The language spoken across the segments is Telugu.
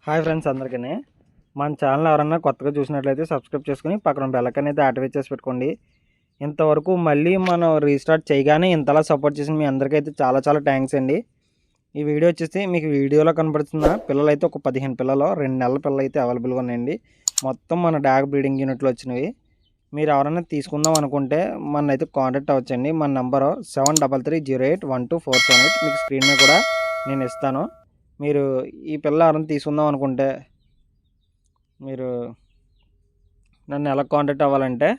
హాయ్ ఫ్రెండ్స్ అందరికీ మన ఛానల్ ఎవరన్నా కొత్తగా చూసినట్లయితే సబ్స్క్రైబ్ చేసుకుని పక్కన బెల్ ఐకాన్ అయితే యాక్టివేట్ చేసి పెట్టుకోండి. ఇంతవరకు మళ్ళీ మనం రీస్టార్ట్ చేయగానే ఇంతలా సపోర్ట్ చేసిన మీ అందరికైతే చాలా చాలా థ్యాంక్స్ అండి. ఈ వీడియో వచ్చేసి మీకు వీడియోలో కనబడుతున్న పిల్లలు అయితే ఒక 15 పిల్లలు 2 నెలల పిల్లలు అయితే అవైలబుల్గా ఉన్నాయండి. మొత్తం మన డాగ్ బ్రీడింగ్ యూనిట్లో వచ్చినవి. మీరు ఎవరైనా తీసుకుందాం అనుకుంటే మన అయితే కాంటాక్ట్ అవ్వచ్చండి. మన నెంబరు 7330812478 మీకు స్క్రీన్ మీద కూడా నేను ఇస్తాను. మీరు ఈ పిల్ల ఎవరైనా తీసుకుందాం అనుకుంటే మీరు నన్ను ఎలా కాంటాక్ట్ అవ్వాలంటే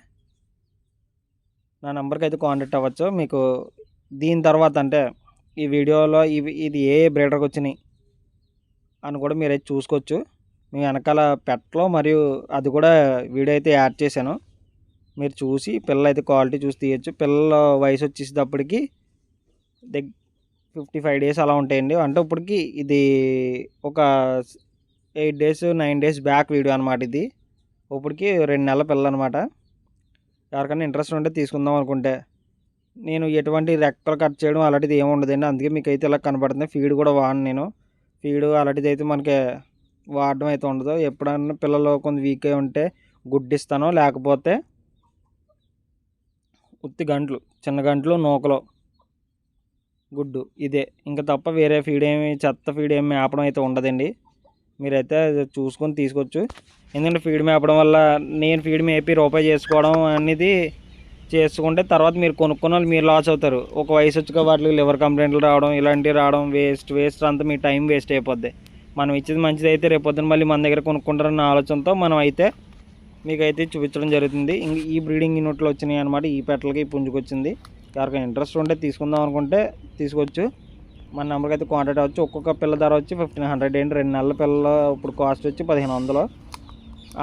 నా నెంబర్కి అయితే కాంటాక్ట్ అవ్వచ్చు. మీకు దీని తర్వాత అంటే ఈ వీడియోలో ఇది ఏ బ్రీడర్కి వచ్చినాయి అని కూడా మీరైతే చూసుకోవచ్చు. మీ వెనకాల పెట్లో మరియు అది కూడా వీడియో అయితే యాడ్ చేశాను. మీరు చూసి పిల్లలు అయితే క్వాలిటీ చూసి తీయచ్చు. పిల్లల వయసు వచ్చేసేటప్పటికి 55 డేస్ అలా ఉంటాయండి. అంటే ఇప్పటికి ఇది ఒక 8 డేస్ 9 డేస్ బ్యాక్ వీడియో అనమాట. ఇది ఇప్పటికి 2 నెలల పిల్లలు అనమాట. ఎవరికైనా ఇంట్రెస్ట్ ఉంటే తీసుకుందాం అనుకుంటే నేను ఎటువంటి రెక్కలు కట్ చేయడం అలాంటిది ఏమి ఉండదండి. అందుకే మీకు అయితే ఇలా కనబడుతుంది. ఫీడ్ కూడా వాడను నేను. ఫీడ్ అలాంటిది అయితే మనకి వాడడం అయితే ఉండదు. ఎప్పుడన్నా పిల్లలు కొంచెం వీక్ అయి ఉంటే గుడ్డిస్తాను, లేకపోతే ఉత్తి గంటలు చిన్న గంటలు నూకలు గుడ్డు ఇదే. ఇంకా తప్ప వేరే ఫీడ్ ఏమి చెత్త ఫీడ్ ఏమి మేపడం అయితే ఉండదండి. మీరైతే చూసుకొని తీసుకోవచ్చు. ఎందుకంటే ఫీడ్ మేపడం వల్ల నేను ఫీడ్ మేపి రూపాయి చేసుకోవడం అనేది చేసుకుంటే తర్వాత మీరు కొనుక్కున్న వాళ్ళు మీరు లాస్ అవుతారు. ఒక వయసు వచ్చుగా వాటికి లివర్ కంప్లైంట్లు రావడం ఇలాంటివి రావడం వేస్ట్ అంతా మీ టైం వేస్ట్ అయిపోద్ది. మనం ఇచ్చేది మంచిది అయితే రేపొద్దున మళ్ళీ మన దగ్గర కొనుక్కుంటారన్న ఆలోచనతో మనం అయితే మీకైతే చూపించడం జరుగుతుంది. ఈ బ్రీడింగ్ యూనిట్లో వచ్చినాయి అనమాట. ఈ పెట్టలకి ఈ పుంజుకొచ్చింది. ఎవరికైనా ఇంట్రెస్ట్ ఉంటే తీసుకుందాం అనుకుంటే తీసుకోవచ్చు. మన నెంబర్కి అయితే కాంటాక్ట్ అవ్వచ్చు. ఒక్కొక్క పిల్ల ధర వచ్చి 1500 అండి. 2 నెలల పిల్లలు ఇప్పుడు కాస్ట్ వచ్చి 1500.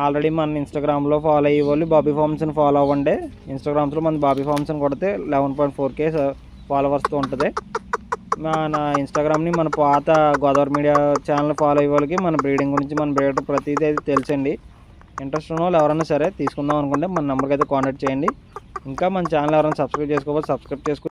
ఆల్రెడీ మన ఇన్స్టాగ్రామ్లో ఫాలో అయ్యే వాళ్ళు బాబీ ఫార్మ్స్ని ఫాలో అవ్వండి. ఇన్స్టాగ్రామ్స్లో మన బాబీ ఫార్మ్స్ని కొడితే 11.4K ఫాలోవర్స్తో ఉంటుంది. మన ఇన్స్టాగ్రామ్ని మన పాత గోదావరి మీడియా ఛానల్ ఫాలో అయ్యే వాళ్ళకి మన బ్రీడింగ్ గురించి మన బ్రీడర్ ప్రతిదీ అయితే తెలుసండి. ఇంట్రెస్ట్ ఉన్న వాళ్ళు ఎవరైనా సరే తీసుకుందాం అనుకుంటే మన నెంబర్కి అయితే కాంటాక్ట్ చేయండి. ఇంకా మన ఛానల్ ఎవరైనా సబ్స్క్రైబ్ చేసుకోవాలి సబ్స్క్రైబ్ చేసుకుని